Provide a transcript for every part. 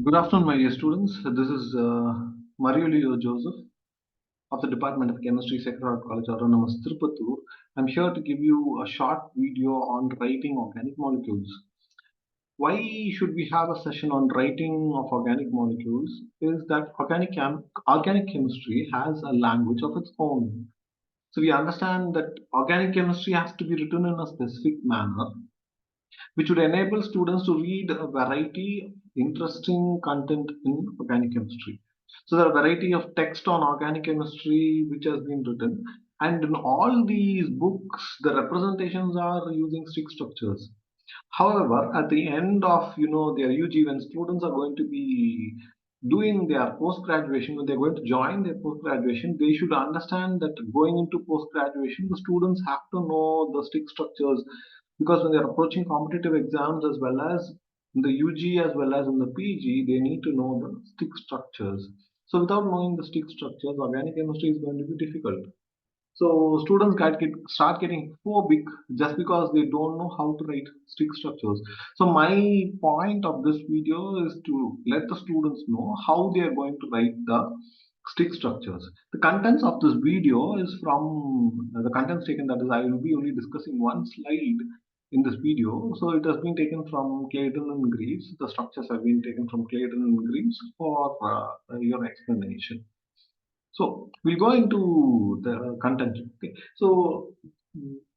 Good afternoon, my dear students. This is Mariolio Joseph of the Department of Chemistry, Sacred Heart College, Autonomous Tirupattur. I'm here to give you a short video on writing organic molecules. Why should we have a session on writing of organic molecules? Is that organic chemistry has a language of its own. So we understand that organic chemistry has to be written in a specific manner which would enable students to read a variety of interesting content in organic chemistry. So there are a variety of text on organic chemistry which has been written, and in all these books, the representations are using stick structures. However, at the end of their UG, when students are going to be doing their post graduation, when they're going to join their post graduation, they should understand that going into post graduation, the students have to know the stick structures because when they're approaching competitive exams as well as in the UG as well as in the PG, they need to know the stick structures. So without knowing the stick structures, organic chemistry is going to be difficult. So students start getting phobic just because they don't know how to write stick structures. So my point of this video is to let the students know how they are going to write the stick structures. The contents of this video is from the contents taken, that is I will be only discussing one slide in this video. So it has been taken from Clayton and Greaves. The structures have been taken from Clayton and Greaves for your explanation. So we'll go into the content. Okay. So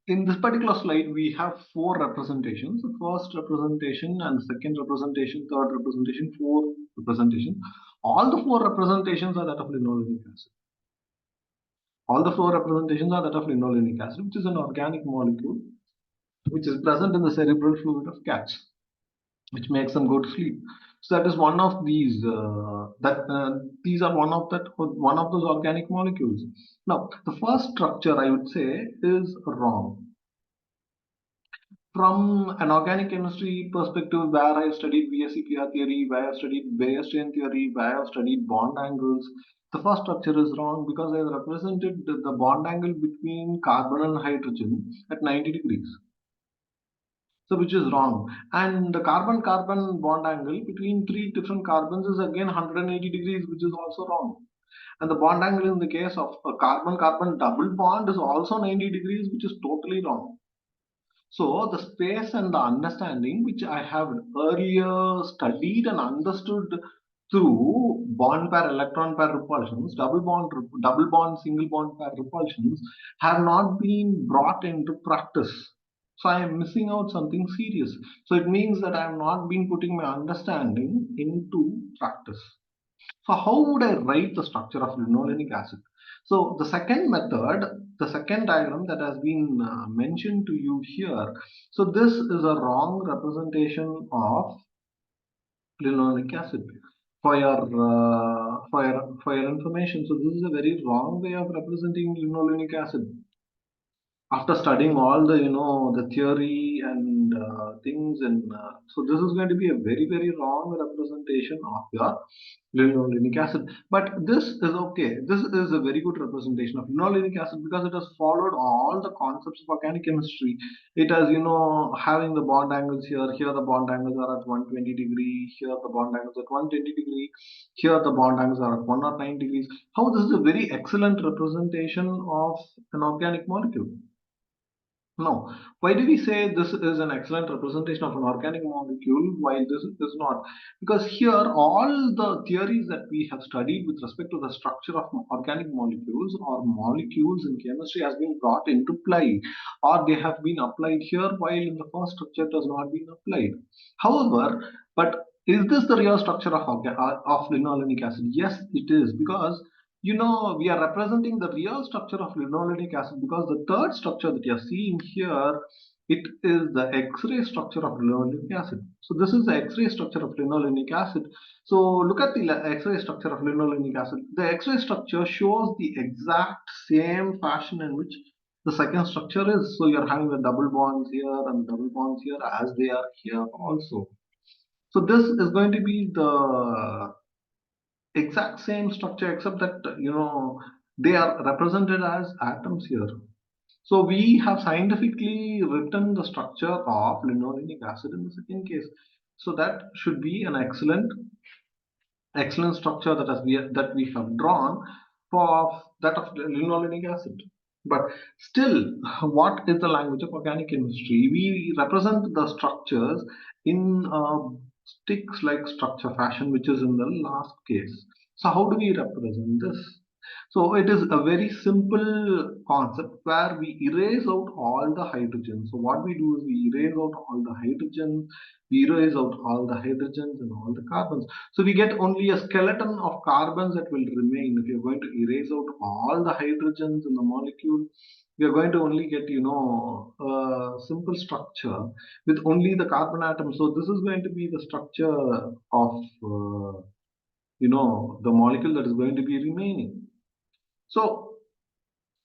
in this particular slide, we have four representations: the first representation and the second representation, third representation, fourth representation. All the four representations are that of linolenic acid. All the four representations are that of linolenic acid, which is an organic molecule which is present in the cerebral fluid of cats, which makes them go to sleep. So that is one of these. These are one of those organic molecules. Now, the first structure I would say is wrong. From an organic chemistry perspective, where I studied VSEPR theory, where I studied Bayer strain theory, where I studied bond angles, the first structure is wrong because I represented the bond angle between carbon and hydrogen at 90 degrees. So which is wrong, and the carbon-carbon bond angle between three different carbons is again 180 degrees, which is also wrong. And the bond angle in the case of a carbon-carbon double bond is also 90 degrees, which is totally wrong. So the space and the understanding which I have earlier studied and understood through bond pair electron pair repulsions, double bond single bond pair repulsions have not been brought into practice. So I am missing out something serious. So it means that I have not been putting my understanding into practice. So how would I write the structure of linolenic acid? So the second method, the second diagram that has been mentioned to you here. So this is a wrong representation of linolenic acid for your information. So this is a very wrong way of representing linolenic acid after studying all the the theory and things, and so this is going to be a very wrong representation of your linolenic acid. But this is okay, this is a very good representation of linolenic acid because it has followed all the concepts of organic chemistry. It has having the bond angles here the bond angles are at 120 degree, here the bond angles at 120 degree, here the bond angles are at 109 degrees. How this is a very excellent representation of an organic molecule. No. Why do we say this is an excellent representation of an organic molecule while this is not? Because here all the theories that we have studied with respect to the structure of organic molecules or molecules in chemistry has been brought into play, or they have been applied here while in the first structure it has not been applied. However, but is this the real structure of linolenic acid? Yes, it is, because we are representing the real structure of linolenic acid because the third structure that you are seeing here, it is the X-ray structure of linolenic acid. So this is the X-ray structure of linolenic acid. So look at the X-ray structure of linolenic acid. The X-ray structure shows the exact same fashion in which the second structure is. So you're having the double bonds here and double bonds here as they are here also. So this is going to be the exact same structure except that they are represented as atoms here. So we have scientifically written the structure of linolenic acid in the second case. So that should be an excellent excellent structure that we have drawn for that of linolenic acid. But still, what is the language of organic chemistry? We represent the structures in sticks like structure fashion, which is in the last case. So how do we represent this? So it is a very simple concept where we erase out all the hydrogens. So what we do is we erase out all the hydrogens, we erase out all the hydrogens and all the carbons. So we get only a skeleton of carbons that will remain. If you're going to erase out all the hydrogens in the molecule, we are going to only get, a simple structure with only the carbon atom. So this is going to be the structure of, the molecule that is going to be remaining. So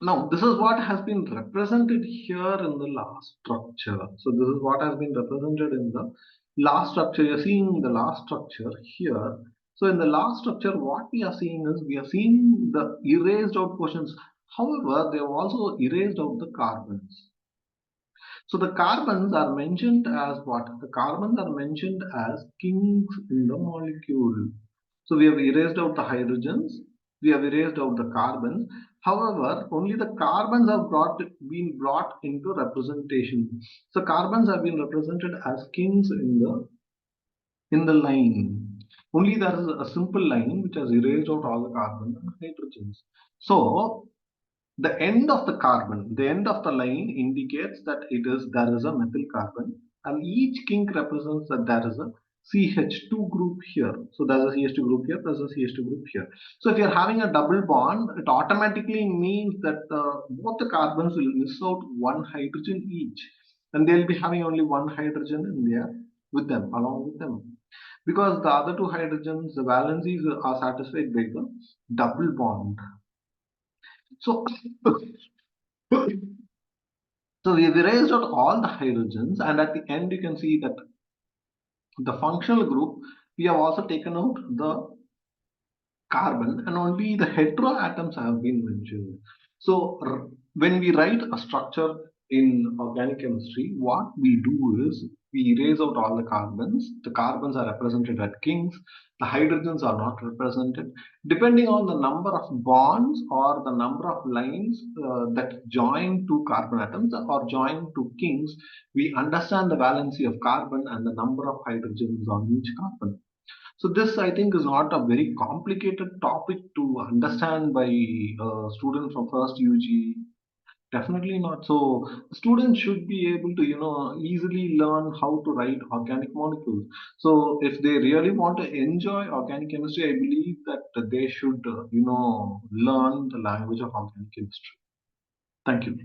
now this is what has been represented here in the last structure. So this is what has been represented in the last structure. You're seeing the last structure here. So in the last structure, what we are seeing is we are seeing the erased out portions. However, they have also erased out the carbons. So the carbons are mentioned as what? The carbons are mentioned as kings in the molecule. So we have erased out the hydrogens, we have erased out the carbons. However, only the carbons have been brought into representation. So carbons have been represented as kings in the line. Only there is a simple line which has erased out all the carbons and hydrogens. So the end of the carbon, the end of the line indicates that there is a methyl carbon, and each kink represents that there is a CH2 group here. So there's a CH2 group here, there's a CH2 group here. So if you're having a double bond, it automatically means that both the carbons will miss out one hydrogen each, and they'll be having only one hydrogen in there with them, along with them. Because the other two hydrogens, the valencies are satisfied by the double bond. So So we've erased out all the hydrogens, and at the end you can see that the functional group, we have also taken out the carbon, and only the heteroatoms have been mentioned. So when we write a structure in organic chemistry, what we do is we erase out all the carbons. The carbons are represented at kings. The hydrogens are not represented. Depending on the number of bonds or the number of lines that join two carbon atoms or join two kings, we understand the valency of carbon and the number of hydrogens on each carbon. So this, I think, is not a very complicated topic to understand by a student from first UG. Definitely not. So students should be able to, easily learn how to write organic molecules. So if they really want to enjoy organic chemistry, I believe that they should, learn the language of organic chemistry. Thank you.